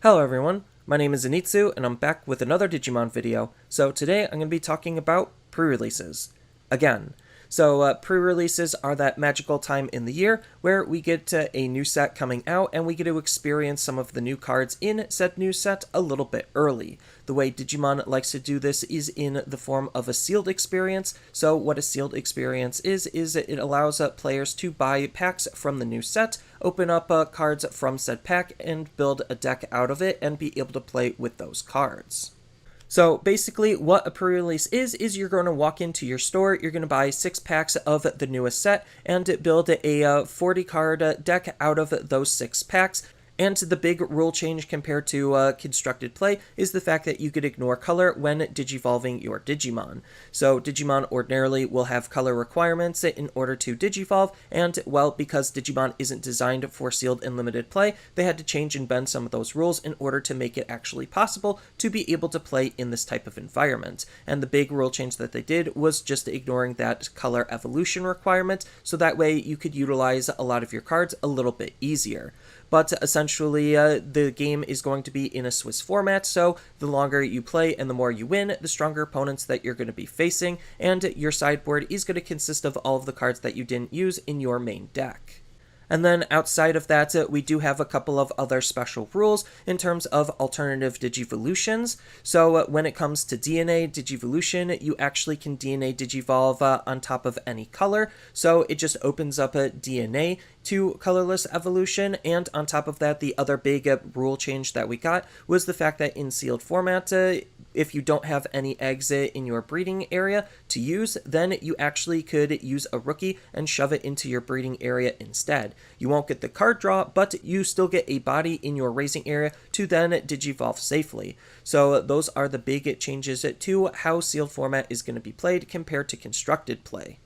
Hello everyone, my name is Zenitsu and I'm back with another Digimon video. So today I'm going to be talking about pre-releases. Again. So pre-releases are that magical time in the year where we get a new set coming out and we get to experience some of the new cards in said new set a little bit early. The way Digimon likes to do this is in the form of a sealed experience. So what a sealed experience is it allows players to buy packs from the new set, open up cards from said pack, and build a deck out of it and be able to play with those cards. So basically what a pre-release is you're going to walk into your store, you're going to buy 6 packs of the newest set, and build a 40 card deck out of those 6 packs. And the big rule change compared to constructed play is the fact that you could ignore color when digivolving your Digimon. So Digimon ordinarily will have color requirements in order to digivolve, and well, because Digimon isn't designed for sealed and limited play, they had to change and bend some of those rules in order to make it actually possible to be able to play in this type of environment. And the big rule change that they did was just ignoring that color evolution requirement, so that way you could utilize a lot of your cards a little bit easier. But essentially, the game is going to be in a Swiss format, so the longer you play and the more you win, the stronger opponents that you're going to be facing, and your sideboard is going to consist of all of the cards that you didn't use in your main deck. And then outside of that, we do have a couple of other special rules in terms of alternative digivolutions. So when it comes to DNA digivolution, you actually can DNA digivolve on top of any color. So it just opens up a DNA to colorless evolution. And on top of that, the other big rule change that we got was the fact that in sealed format, if you don't have any eggs in your breeding area to use, then you actually could use a rookie and shove it into your breeding area instead. You won't get the card draw, but you still get a body in your raising area to then digivolve safely. So those are the big changes to how sealed format is going to be played compared to constructed play.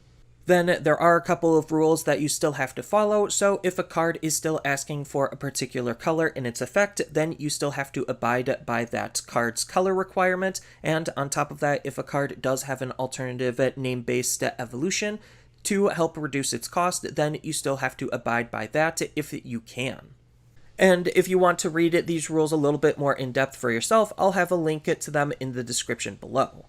Then there are a couple of rules that you still have to follow, so if a card is still asking for a particular color in its effect, then you still have to abide by that card's color requirement, and on top of that, if a card does have an alternative name-based evolution to help reduce its cost, then you still have to abide by that if you can. And if you want to read these rules a little bit more in depth for yourself, I'll have a link to them in the description below.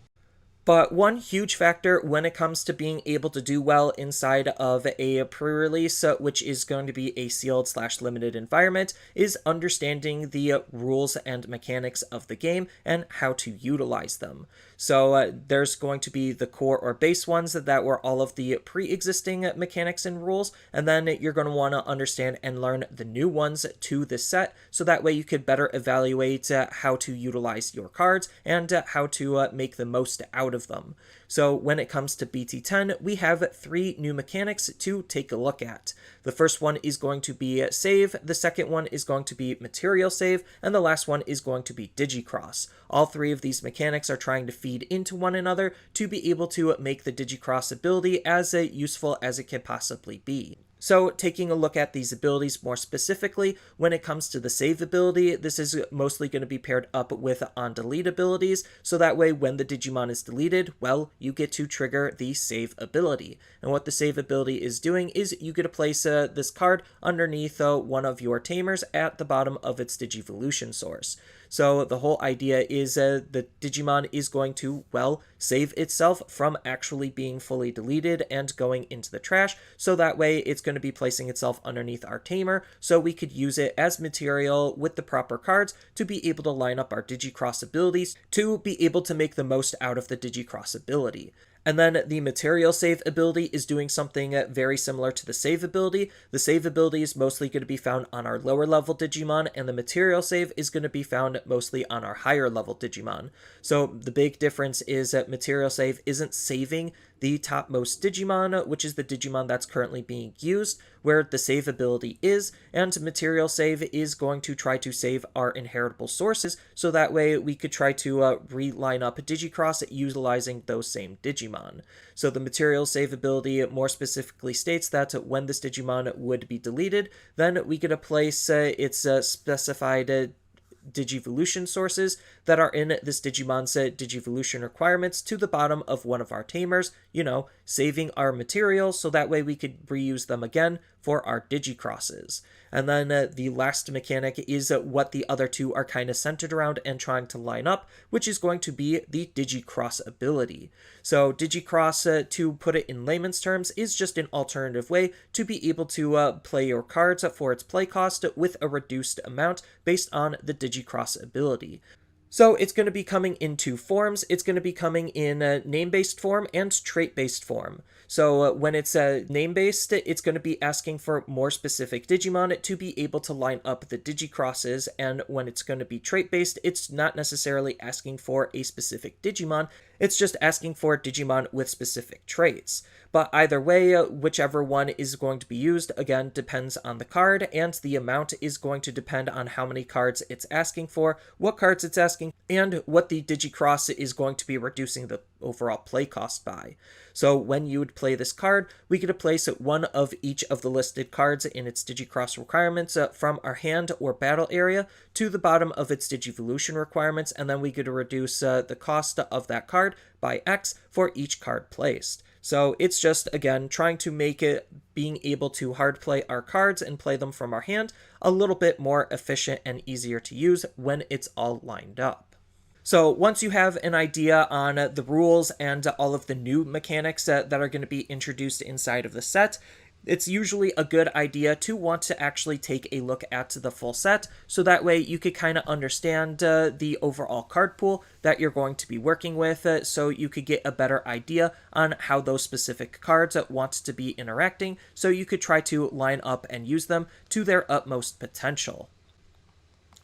But one huge factor when it comes to being able to do well inside of a pre-release, which is going to be a sealed/limited environment, is understanding the rules and mechanics of the game and how to utilize them. So there's going to be the core or base ones that were all of the pre-existing mechanics and rules, and then you're going to want to understand and learn the new ones to the set, so that way you could better evaluate how to utilize your cards and how to make the most out of them. So when it comes to BT10, we have 3 new mechanics to take a look at. The first one is going to be save, the second one is going to be material save, and the last one is going to be digicross. All 3 of these mechanics are trying to feed into one another to be able to make the digicross ability as useful as it can possibly be. So taking a look at these abilities more specifically, when it comes to the save ability, this is mostly going to be paired up with on-delete abilities, so that way when the Digimon is deleted, well, you get to trigger the save ability. And what the save ability is doing is you get to place this card underneath one of your Tamers at the bottom of its Digivolution source. So the whole idea is the Digimon is going to, well, save itself from actually being fully deleted and going into the trash, so that way it's going to be placing itself underneath our Tamer, so we could use it as material with the proper cards to be able to line up our Digicross abilities to be able to make the most out of the Digicross ability. And then the material save ability is doing something very similar to the save ability. The save ability is mostly going to be found on our lower level Digimon, and the material save is going to be found mostly on our higher level Digimon. So the big difference is that material save isn't saving the topmost Digimon, which is the Digimon that's currently being used, where the save ability is, and material save is going to try to save our inheritable sources, so that way we could try to reline up Digicross utilizing those same Digimon. So the material save ability more specifically states that when this Digimon would be deleted, then we get to place its specified Digivolution sources that are in this Digimon's Digivolution requirements to the bottom of one of our Tamers, saving our materials so that way we could reuse them again for our Digicrosses. And then the last mechanic is what the other two are kind of centered around and trying to line up, which is going to be the Digicross ability. So Digicross, to put it in layman's terms, is just an alternative way to be able to play your cards for its play cost with a reduced amount based on the Digicross ability. So it's going to be coming in two forms. It's going to be coming in name-based form and trait-based form. So when it's name-based, it's going to be asking for more specific Digimon to be able to line up the Digicrosses, and when it's going to be trait-based, it's not necessarily asking for a specific Digimon, it's just asking for Digimon with specific traits. But either way, whichever one is going to be used, again, depends on the card, and the amount is going to depend on how many cards it's asking for, what cards it's asking, and what the Digicross is going to be reducing the overall play cost by. So when you would play this card, we get to place one of each of the listed cards in its Digicross requirements from our hand or battle area to the bottom of its Digivolution requirements, and then we get to reduce the cost of that card by X for each card placed. So it's just, again, trying to make it being able to hard play our cards and play them from our hand a little bit more efficient and easier to use when it's all lined up. So once you have an idea on the rules and all of the new mechanics that are going to be introduced inside of the set, it's usually a good idea to want to actually take a look at the full set, so that way you could kind of understand the overall card pool that you're going to be working with, so you could get a better idea on how those specific cards want to be interacting, so you could try to line up and use them to their utmost potential.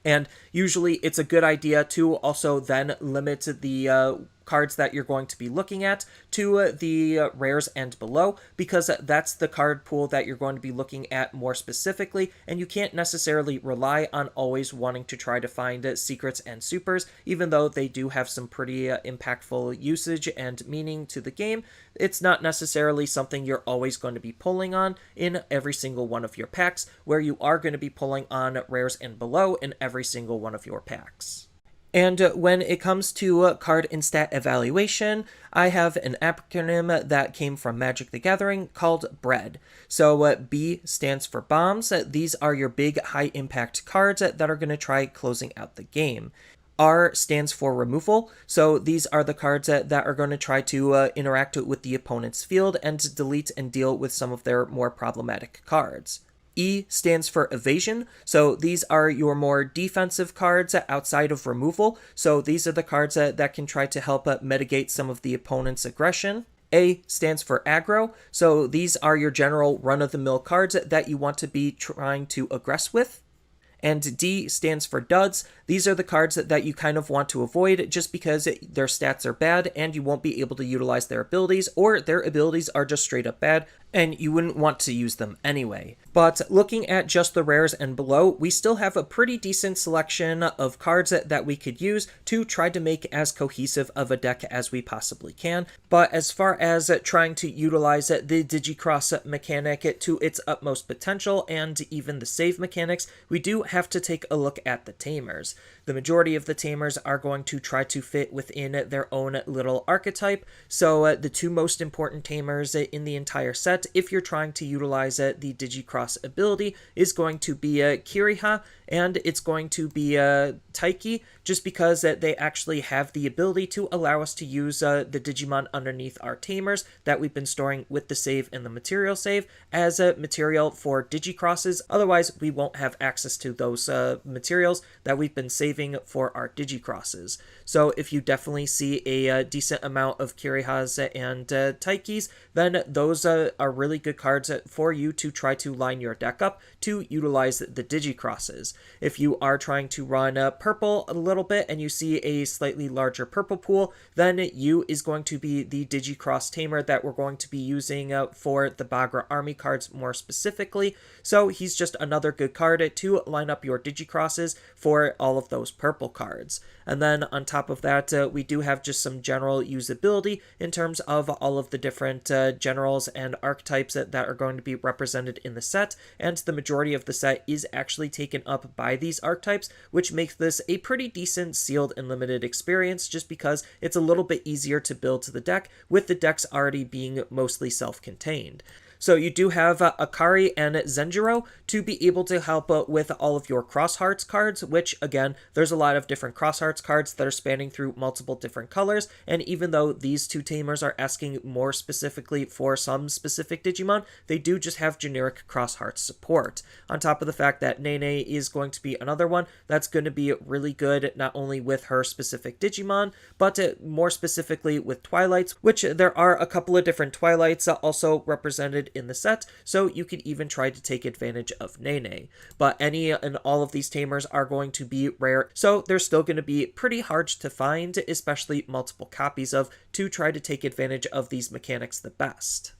And usually it's a good idea to also then limit the cards that you're going to be looking at to the rares and below, because that's the card pool that you're going to be looking at more specifically, and you can't necessarily rely on always wanting to try to find secrets and supers, even though they do have some pretty impactful usage and meaning to the game. It's not necessarily something you're always going to be pulling on in every single one of your packs, where you are going to be pulling on rares and below in every single one of your packs. And when it comes to card and stat evaluation, I have an acronym that came from Magic the Gathering called BREAD. So B stands for bombs. These are your big high impact cards that are going to try closing out the game. R stands for removal, so these are the cards that are going to try to interact with the opponent's field and delete and deal with some of their more problematic cards. E stands for evasion, so these are your more defensive cards outside of removal, so these are the cards that can try to help mitigate some of the opponent's aggression. A stands for aggro, so these are your general run-of-the-mill cards that you want to be trying to aggress with. And D stands for duds. These are the cards that you kind of want to avoid just because their stats are bad and you won't be able to utilize their abilities, or their abilities are just straight up bad and you wouldn't want to use them anyway. But looking at just the rares and below, we still have a pretty decent selection of cards that we could use to try to make as cohesive of a deck as we possibly can. But as far as trying to utilize the Digicross mechanic to its utmost potential and even the save mechanics, we do have to take a look at the Tamers. The majority of the Tamers are going to try to fit within their own little archetype, so the two most important Tamers in the entire set, if you're trying to utilize the Digicross ability, is going to be Kiriha, and it's going to be Taiki, just because they actually have the ability to allow us to use the Digimon underneath our Tamers that we've been storing with the save and the material save as a material for Digicrosses. Otherwise, we won't have access to those materials that we've been saving for our Digicrosses. So if you definitely see a decent amount of Kirihas and Taikis, then those are really good cards for you to try to line your deck up to utilize the Digicrosses. If you are trying to run purple a little bit and you see a slightly larger purple pool, then U is going to be the Digicross Tamer that we're going to be using for the Bhagra army cards more specifically. So he's just another good card to line up your Digicrosses for all of those purple cards. And then on top of that, we do have just some general usability in terms of all of the different generals and archetypes that are going to be represented in the set, and the majority of the set is actually taken up by these archetypes, which makes this a pretty decent sealed and limited experience just because it's a little bit easier to build to the deck, with the decks already being mostly self-contained. So you do have Akari and Zenjiro to be able to help with all of your Cross Hearts cards, which again, there's a lot of different Cross Hearts cards that are spanning through multiple different colors, and even though these two Tamers are asking more specifically for some specific Digimon, they do just have generic Cross Hearts support. On top of the fact that Nene is going to be another one that's going to be really good not only with her specific Digimon, but more specifically with Twilights, which there are a couple of different Twilights also represented in the set, so you could even try to take advantage of Nene. But any and all of these Tamers are going to be rare, so they're still going to be pretty hard to find, especially multiple copies of, to try to take advantage of these mechanics the best.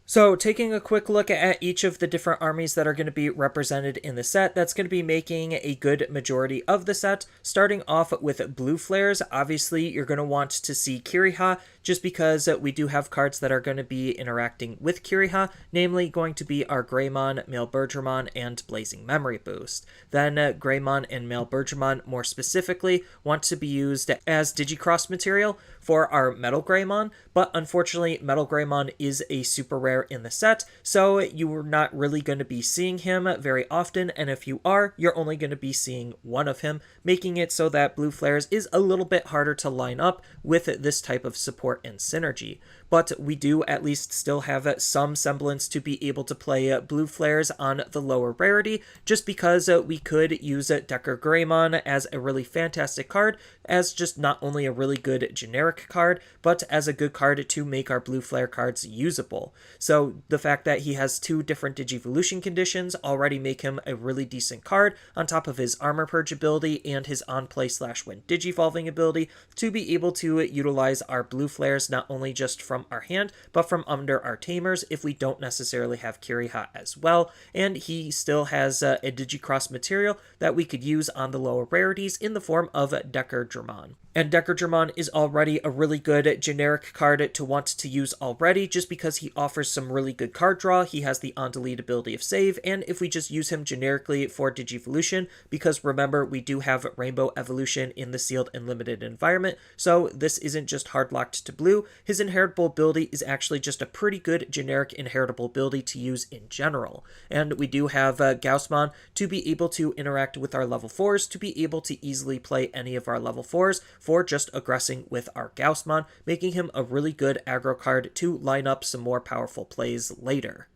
So taking a quick look at each of the different armies that are going to be represented in the set, that's going to be making a good majority of the set. Starting off with blue flares, obviously you're going to want to see Kiriha, just because we do have cards that are going to be interacting with Kiriha, namely going to be our Greymon, Male Bergermon, and Blazing Memory Boost. Then Greymon and Male Bergermon more specifically want to be used as Digicross material for our Metal Greymon, but unfortunately Metal Greymon is a super rare in the set, so you're not really going to be seeing him very often, and if you are, you're only going to be seeing one of him, making it so that Blue Flares is a little bit harder to line up with this type of support and synergy. But we do at least still have some semblance to be able to play Blue Flares on the lower rarity, just because we could use Decker Greymon as a really fantastic card, as just not only a really good generic card, but as a good card to make our Blue Flare cards usable. So the fact that he has two different Digivolution conditions already make him a really decent card, on top of his Armor Purge ability and his on-play/when Digivolving ability, to be able to utilize our Blue Flares not only just from our hand, but from under our Tamers if we don't necessarily have Kiriha as well, and he still has a Digicross material that we could use on the lower rarities in the form of Decker Dramon. And Decker Dramon is already a really good generic card to want to use already, just because he offers some really good card draw. He has the on-delete ability of save, and if we just use him generically for Digivolution, because remember, we do have Rainbow Evolution in the sealed and limited environment, so this isn't just hard-locked to blue. His inheritable ability is actually just a pretty good generic inheritable ability to use in general. And we do have Gaussmon to be able to interact with our level 4s, to be able to easily play any of our level 4s, for just aggressing with our Gaussmon, making him a really good aggro card to line up some more powerful plays later.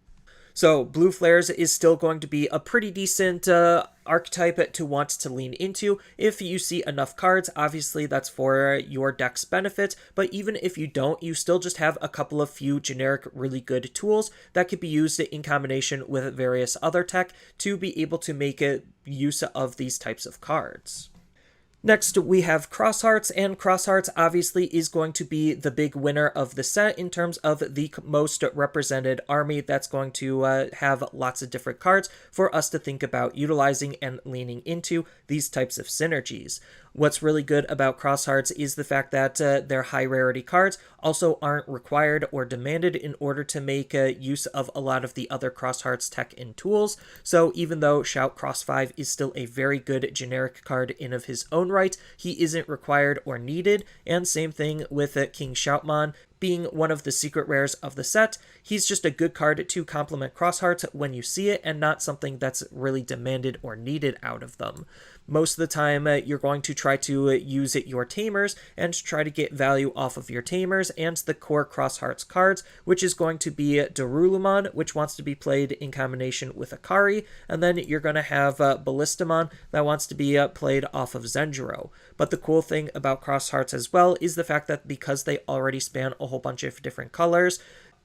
So Blue Flares is still going to be a pretty decent archetype to want to lean into if you see enough cards. Obviously that's for your deck's benefit, but even if you don't, you still just have a couple of few generic really good tools that could be used in combination with various other tech to be able to make use of these types of cards. Next, we have Cross Hearts, and Cross Hearts obviously is going to be the big winner of the set in terms of the most represented army that's going to have lots of different cards for us to think about utilizing and leaning into these types of synergies. What's really good about Cross Hearts is the fact that their high rarity cards also aren't required or demanded in order to make use of a lot of the other Cross Hearts tech and tools. So even though Shout Cross 5 is still a very good generic card in of his own right, he isn't required or needed, and same thing with King Shoutmon. Being one of the secret rares of the set, he's just a good card to complement Cross Hearts when you see it, and not something that's really demanded or needed out of them. Most of the time, you're going to try to use your Tamers and try to get value off of your Tamers and the core Cross Hearts cards, which is going to be Darulumon, which wants to be played in combination with Akari, and then you're going to have Ballistamon that wants to be played off of Zenjiro. But the cool thing about Cross Hearts as well is the fact that because they already span a whole bunch of different colors,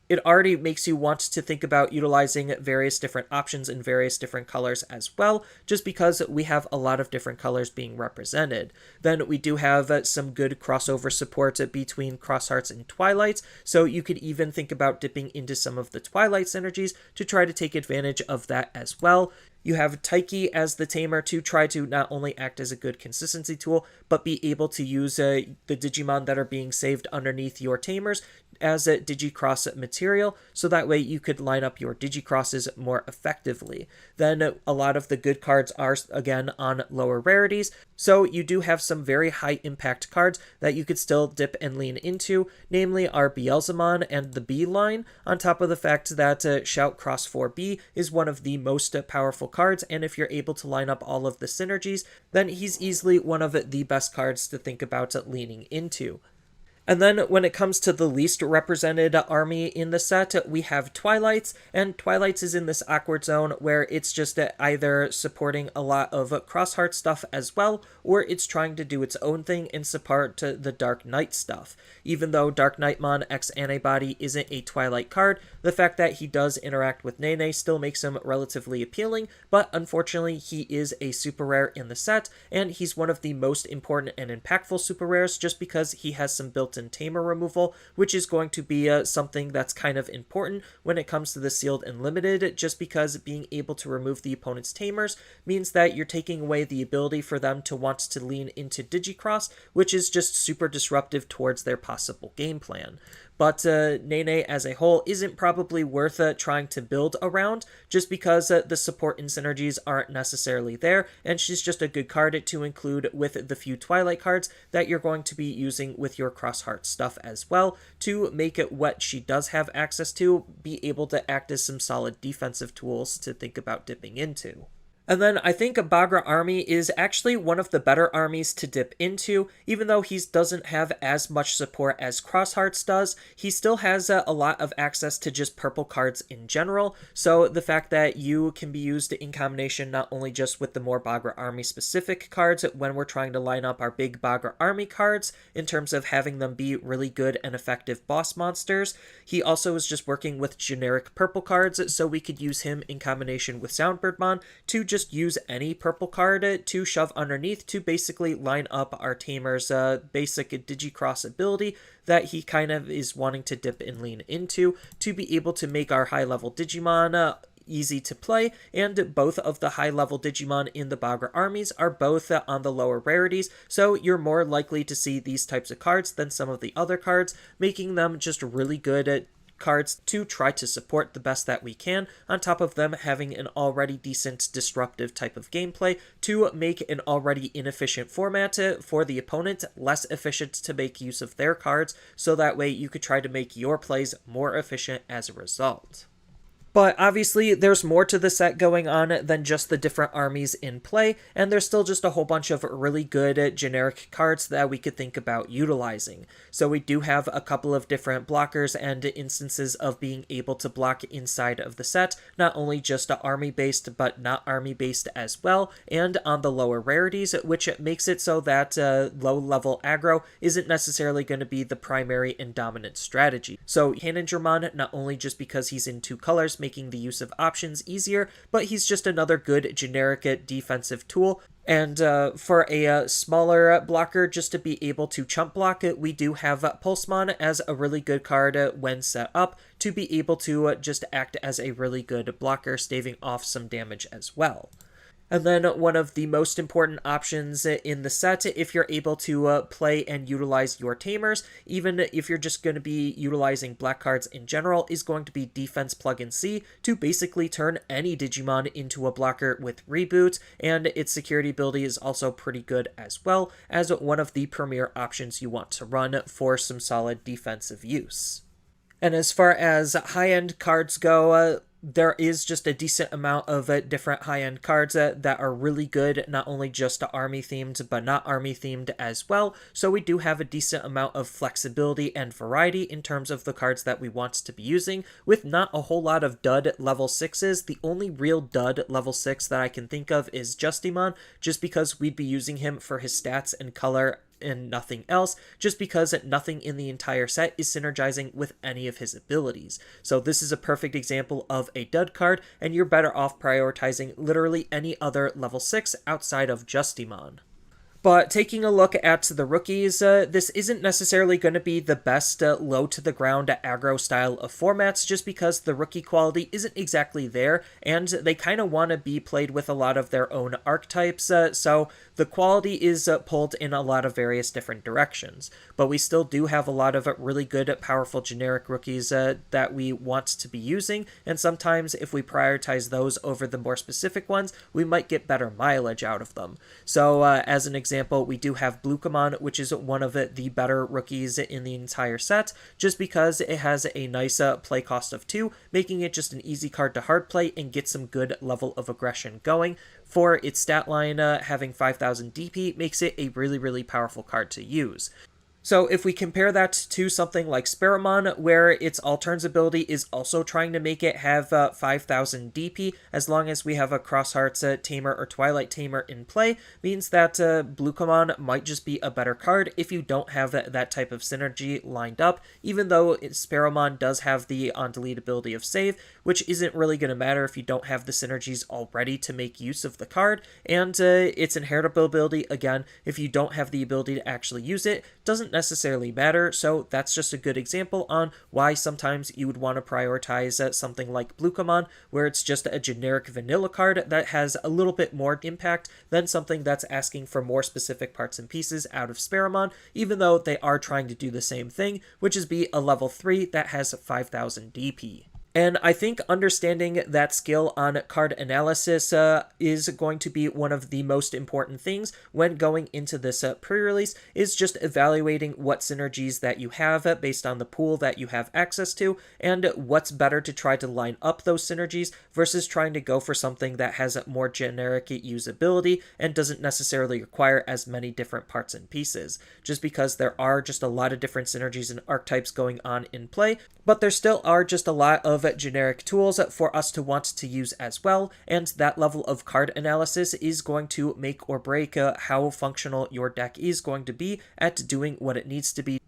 it already makes you want to think about utilizing various different options in various different colors as well, just because we have a lot of different colors being represented. Then we do have some good crossover support between Cross Hearts and Twilights, so you could even think about dipping into some of the Twilight synergies to try to take advantage of that as well. You have Taiki as the Tamer to try to not only act as a good consistency tool, but be able to use the Digimon that are being saved underneath your Tamers as a Digicross material, so that way you could line up your Digicrosses more effectively. Then a lot of the good cards are, again, on lower rarities, so you do have some very high impact cards that you could still dip and lean into, namely our Beelzemon and the B line, on top of the fact that Shout Cross 4B is one of the most powerful cards, and if you're able to line up all of the synergies, then he's easily one of the best cards to think about leaning into. And then when it comes to the least represented army in the set, we have Twilights, and Twilights is in this awkward zone where it's just either supporting a lot of Crossheart stuff as well, or it's trying to do its own thing and support the Dark Knight stuff. Even though Dark Knightmon X Antibody isn't a Twilight card, the fact that he does interact with Nene still makes him relatively appealing, but unfortunately he is a super rare in the set, and he's one of the most important and impactful super rares just because he has some built-in Tamer removal, which is going to be something that's kind of important when it comes to the sealed and limited, just because being able to remove the opponent's Tamers means that you're taking away the ability for them to want to lean into Digicross, which is just super disruptive towards their possible game plan. But Nene as a whole isn't probably worth trying to build around, just because the support and synergies aren't necessarily there, and she's just a good card to include with the few Twilight cards that you're going to be using with your Crossheart stuff as well, to make it what she does have access to be able to act as some solid defensive tools to think about dipping into. And then I think Bhagra Army is actually one of the better armies to dip into. Even though he doesn't have as much support as Crosshearts does, he still has a lot of access to just purple cards in general. So the fact that you can be used in combination not only just with the more Bhagra Army specific cards when we're trying to line up our big Bhagra Army cards in terms of having them be really good and effective boss monsters, he also is just working with generic purple cards, so we could use him in combination with Soundbirdmon to just use any purple card to shove underneath to basically line up our Tamer's basic Digicross ability that he kind of is wanting to dip and lean into to be able to make our high-level Digimon easy to play, and both of the high-level Digimon in the Bhagra armies are both on the lower rarities, so you're more likely to see these types of cards than some of the other cards, making them just really good cards to try to support the best that we can, on top of them having an already decent disruptive type of gameplay to make an already inefficient format for the opponent less efficient to make use of their cards, so that way you could try to make your plays more efficient as a result. But obviously, there's more to the set going on than just the different armies in play, and there's still just a whole bunch of really good generic cards that we could think about utilizing. So we do have a couple of different blockers and instances of being able to block inside of the set, not only just army-based, but not army-based as well, and on the lower rarities, which makes it so that low-level aggro isn't necessarily going to be the primary and dominant strategy. So Hanningermon, not only just because he's in two colors, making the use of options easier, but he's just another good generic defensive tool. And for a smaller blocker, just to be able to chump block it, we do have Pulsemon as a really good card when set up to be able to just act as a really good blocker, staving off some damage as well. And then one of the most important options in the set, if you're able to play and utilize your Tamers, even if you're just going to be utilizing black cards in general, is going to be Defense Plugin C to basically turn any Digimon into a blocker with Reboot, and its security ability is also pretty good as well as one of the premier options you want to run for some solid defensive use. And as far as high-end cards go, there is just a decent amount of different high-end cards that are really good, not only just army-themed, but not army-themed as well. So we do have a decent amount of flexibility and variety in terms of the cards that we want to be using, with not a whole lot of dud level 6s. The only real dud level 6 that I can think of is Justimon, just because we'd be using him for his stats and color and nothing else, just because nothing in the entire set is synergizing with any of his abilities. So this is a perfect example of a dud card, and you're better off prioritizing literally any other level 6 outside of Justimon. But taking a look at the rookies, this isn't necessarily going to be the best low-to-the-ground aggro style of formats, just because the rookie quality isn't exactly there, and they kind of want to be played with a lot of their own archetypes, so the quality is pulled in a lot of various different directions. But we still do have a lot of really good, powerful generic rookies that we want to be using, and sometimes if we prioritize those over the more specific ones, we might get better mileage out of them. So as an example, we do have Blukamon, which is one of the better rookies in the entire set, just because it has a nice play cost of 2, making it just an easy card to hard play and get some good level of aggression going. For its stat line, having 5000 DP makes it a really powerful card to use. So if we compare that to something like Sparamon, where its All-Turns ability is also trying to make it have 5000 DP, as long as we have a Crosshearts Tamer or Twilight Tamer in play, means that Blukamon might just be a better card if you don't have that type of synergy lined up, even though Sparamon does have the on-delete ability of Save, which isn't really going to matter if you don't have the synergies already to make use of the card, and its inheritable ability, again, if you don't have the ability to actually use it, doesn't necessarily matter, so that's just a good example on why sometimes you would want to prioritize something like Blukamon, where it's just a generic vanilla card that has a little bit more impact than something that's asking for more specific parts and pieces out of Sparamon, even though they are trying to do the same thing, which is be a level 3 that has 5000 DP. And I think understanding that skill on card analysis is going to be one of the most important things when going into this pre-release, is just evaluating what synergies that you have based on the pool that you have access to, and what's better to try to line up those synergies versus trying to go for something that has more generic usability and doesn't necessarily require as many different parts and pieces, just because there are just a lot of different synergies and archetypes going on in play, but there still are just a lot of generic tools for us to want to use as well, and that level of card analysis is going to make or break how functional your deck is going to be at doing what it needs to be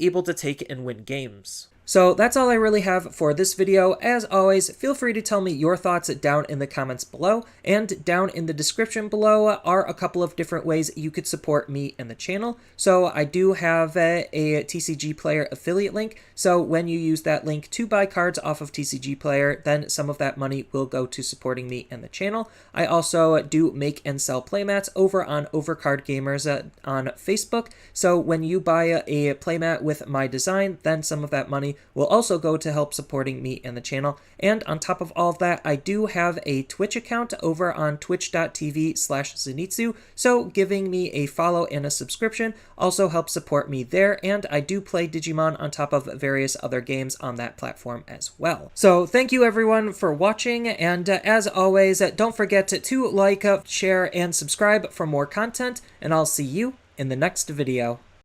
able to take and win games. So that's all I really have for this video. As always, feel free to tell me your thoughts down in the comments below, and down in the description below are a couple of different ways you could support me and the channel. So I do have a TCG Player affiliate link, so when you use that link to buy cards off of TCG Player, then some of that money will go to supporting me and the channel. I also do make and sell playmats over on Overcard Gamers on Facebook, so when you buy a playmat with my design, then some of that money will also go to help supporting me and the channel. And on top of all of that, I do have a Twitch account over on twitch.tv/Zenitsu, so giving me a follow and a subscription also helps support me there, and I do play Digimon on top of various other games on that platform as well. So thank you everyone for watching, and as always, don't forget to like, share, and subscribe for more content, and I'll see you in the next video.